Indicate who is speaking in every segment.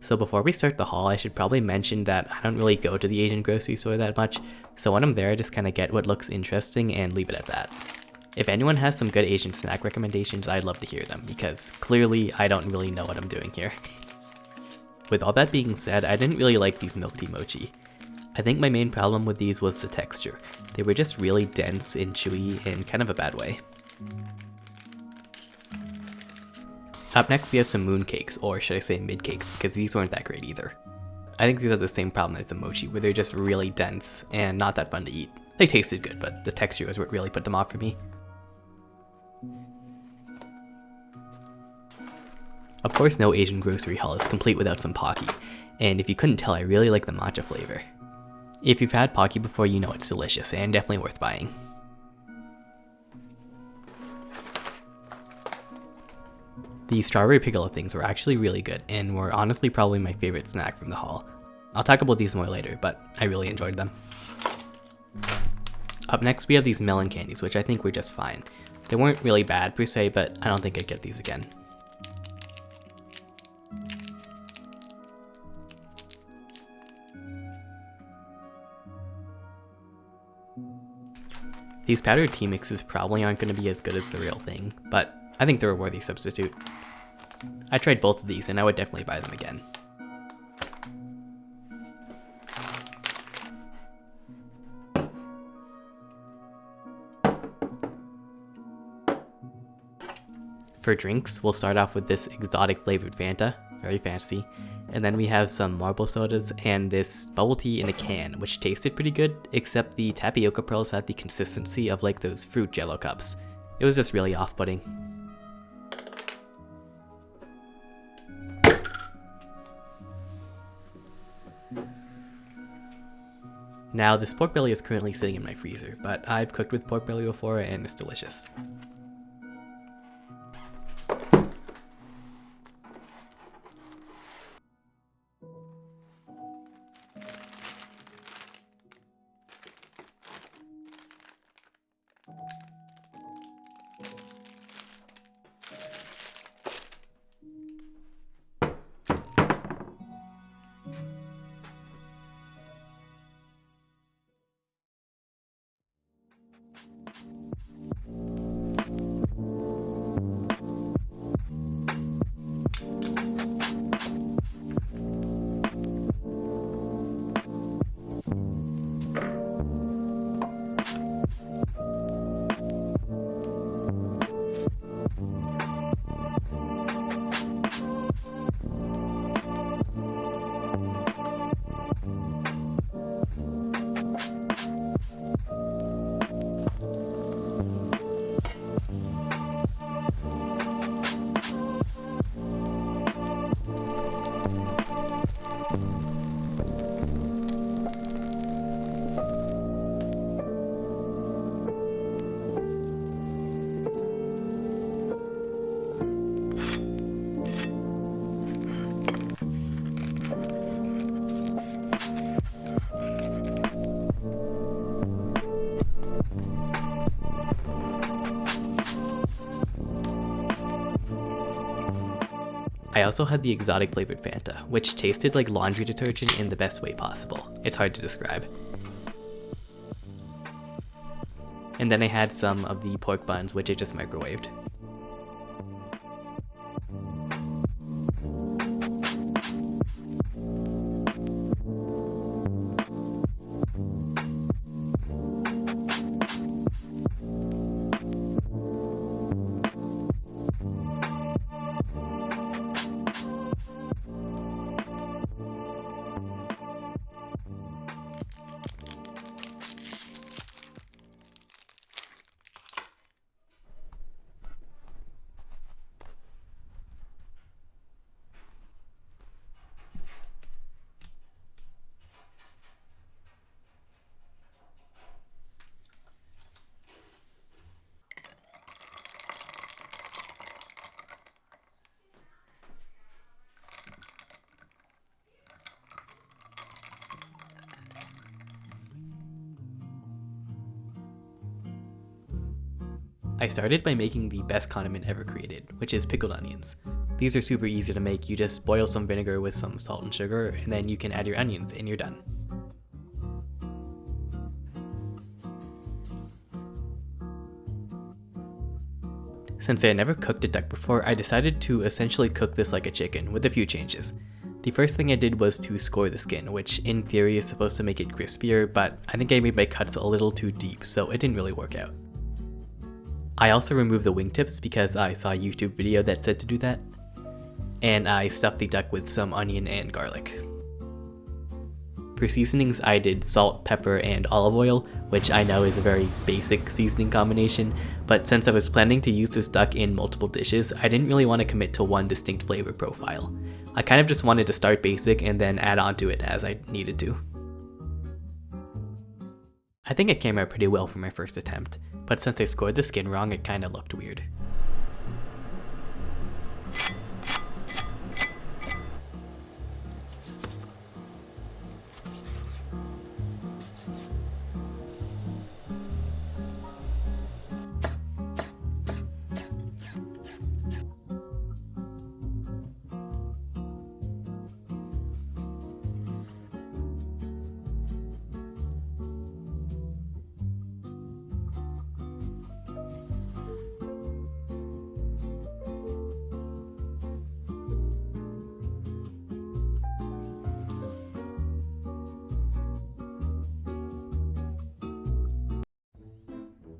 Speaker 1: So before we start the haul, I should probably mention that I don't really go to the Asian grocery store that much, so when I'm there I just kind of get what looks interesting and leave it at that. If anyone has some good Asian snack recommendations, I'd love to hear them, because clearly I don't really know what I'm doing here. With all that being said, I didn't really like these milk tea mochi. I think my main problem with these was the texture. They were just really dense and chewy in kind of a bad way. Up next we have some moon cakes, or should I say mid cakes, because these weren't that great either. I think these are the same problem as the mochi, where they're just really dense and not that fun to eat. They tasted good, but the texture was what really put them off for me. Of course, no Asian grocery haul is complete without some Pocky, and if you couldn't tell, I really like the matcha flavor. If you've had Pocky before, you know it's delicious and definitely worth buying. The strawberry piccolo things were actually really good and were honestly probably my favorite snack from the haul. I'll talk about these more later, but I really enjoyed them. Up next we have these melon candies, which I think were just fine. They weren't really bad per se, but I don't think I'd get these again. These powdered tea mixes probably aren't going to be as good as the real thing, but I think they're a worthy substitute. I tried both of these and I would definitely buy them again. For drinks, we'll start off with this exotic flavored Fanta, very fancy, and then we have some marble sodas and this bubble tea in a can, which tasted pretty good, except the tapioca pearls had the consistency of like those fruit jello cups. It was just really off-putting. Now, this pork belly is currently sitting in my freezer, but I've cooked with pork belly before and it's delicious. I also had the exotic flavored Fanta, which tasted like laundry detergent in the best way possible. It's hard to describe. And then I had some of the pork buns, which I just microwaved. I started by making the best condiment ever created, which is pickled onions. These are super easy to make. You just boil some vinegar with some salt and sugar, and then you can add your onions and you're done. Since I had never cooked a duck before, I decided to essentially cook this like a chicken with a few changes. The first thing I did was to score the skin, which in theory is supposed to make it crispier, but I think I made my cuts a little too deep, so it didn't really work out. I also removed the wingtips because I saw a YouTube video that said to do that, and I stuffed the duck with some onion and garlic. For seasonings, I did salt, pepper, and olive oil, which I know is a very basic seasoning combination, but since I was planning to use this duck in multiple dishes, I didn't really want to commit to one distinct flavor profile. I kind of just wanted to start basic and then add on to it as I needed to. I think it came out pretty well for my first attempt, but since I scored the skin wrong, it kind of looked weird.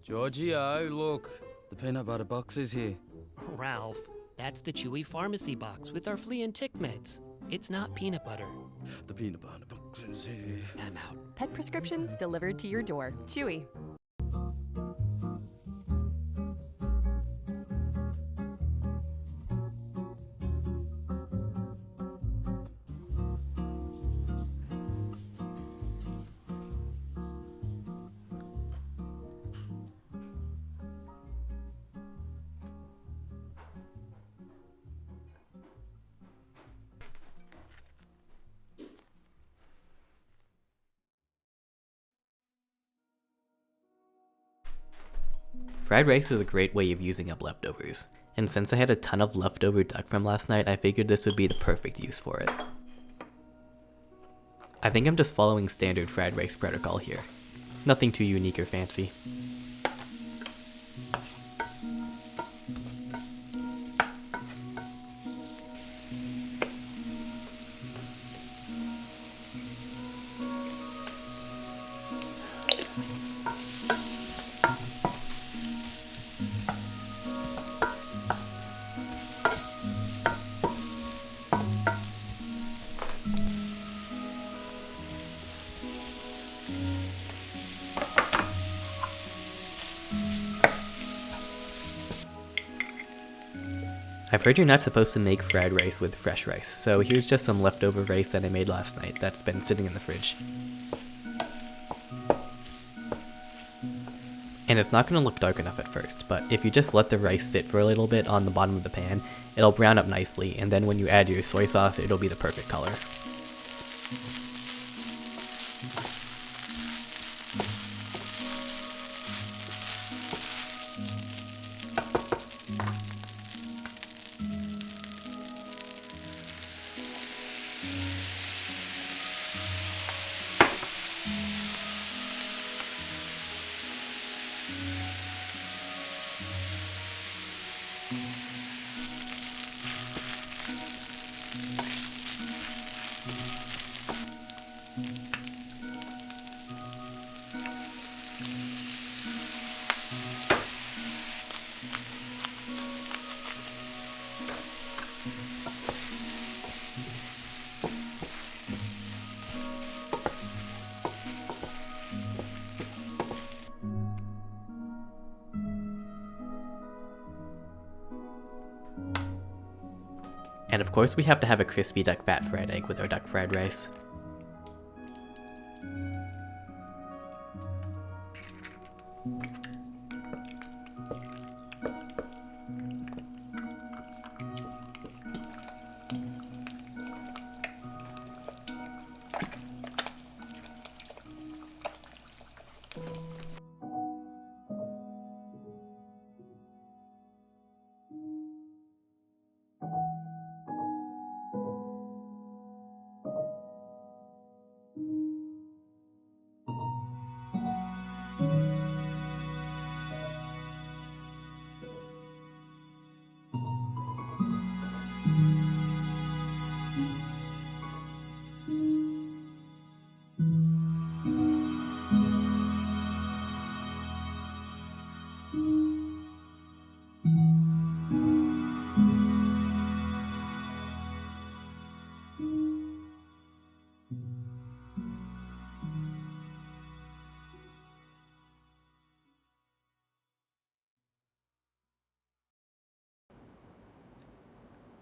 Speaker 2: Giorgio, look, the peanut butter box is here.
Speaker 3: Ralph, that's the Chewy pharmacy box with our flea and tick meds. It's not peanut butter.
Speaker 2: The peanut butter box is here.
Speaker 3: I'm out.
Speaker 4: Pet prescriptions delivered to your door. Chewy.
Speaker 1: Fried rice is a great way of using up leftovers, and since I had a ton of leftover duck from last night, I figured this would be the perfect use for it. I think I'm just following standard fried rice protocol here. Nothing too unique or fancy. I've heard you're not supposed to make fried rice with fresh rice, so here's just some leftover rice that I made last night that's been sitting in the fridge. And it's not going to look dark enough at first, but if you just let the rice sit for a little bit on the bottom of the pan, it'll brown up nicely, and then when you add your soy sauce, it'll be the perfect color. And of course we have to have a crispy duck fat fried egg with our duck fried rice.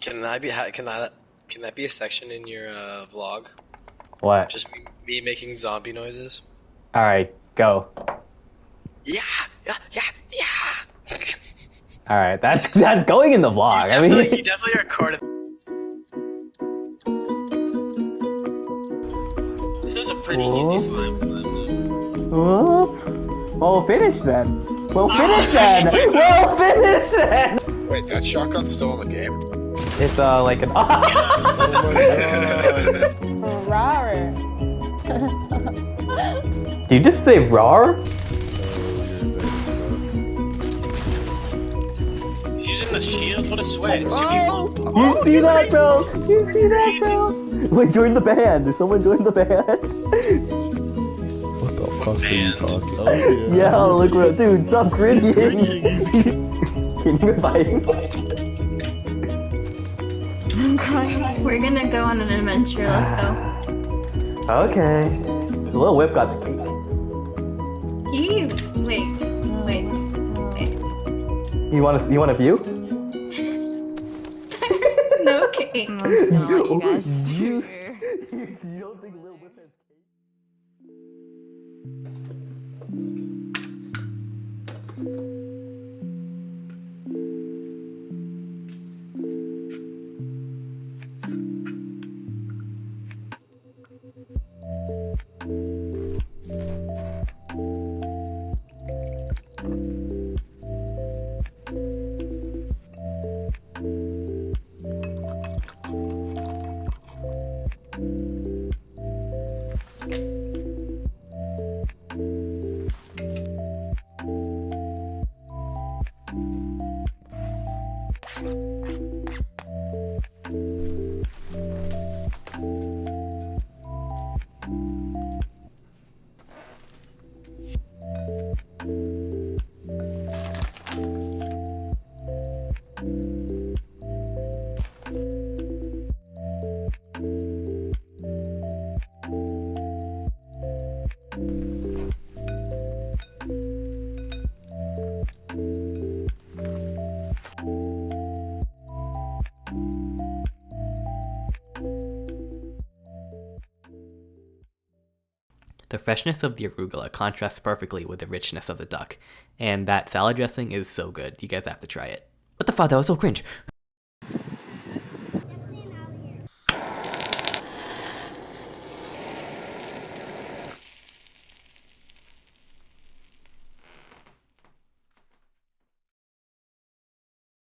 Speaker 5: Can that be can that be a section in your vlog?
Speaker 6: What?
Speaker 5: Just me making zombie noises.
Speaker 6: All right, go.
Speaker 5: Yeah, yeah, yeah, yeah.
Speaker 6: All right, that's going in the vlog.
Speaker 5: You definitely recorded. This was a pretty easy slime climb.
Speaker 6: Well, finish then. We'll finish then. We'll finish then.
Speaker 7: Wait, that shotgun's still in the game?
Speaker 6: It's like an.
Speaker 7: Oh my god.
Speaker 6: Did you just say rawr?
Speaker 5: He's using the shield. What a sweat. It's 2 people.
Speaker 6: You see that, bro? You see that, bro? Wait, join the band. Did someone join the band?
Speaker 7: What the fuck are you talking? Oh,
Speaker 6: Yeah, look what, dude, stop grinning. Can you invite him?
Speaker 8: We're gonna go on an adventure. Let's go.
Speaker 6: Okay. The little whip got the cake.
Speaker 8: Wait.
Speaker 6: You want a view?
Speaker 8: No cake.
Speaker 4: I'm just gonna let you guys
Speaker 6: You
Speaker 4: steer.
Speaker 6: don't think Lil Whip has cake?
Speaker 1: The freshness of the arugula contrasts perfectly with the richness of the duck, and that salad dressing is so good. You guys have to try it. What the fuck? That was so cringe.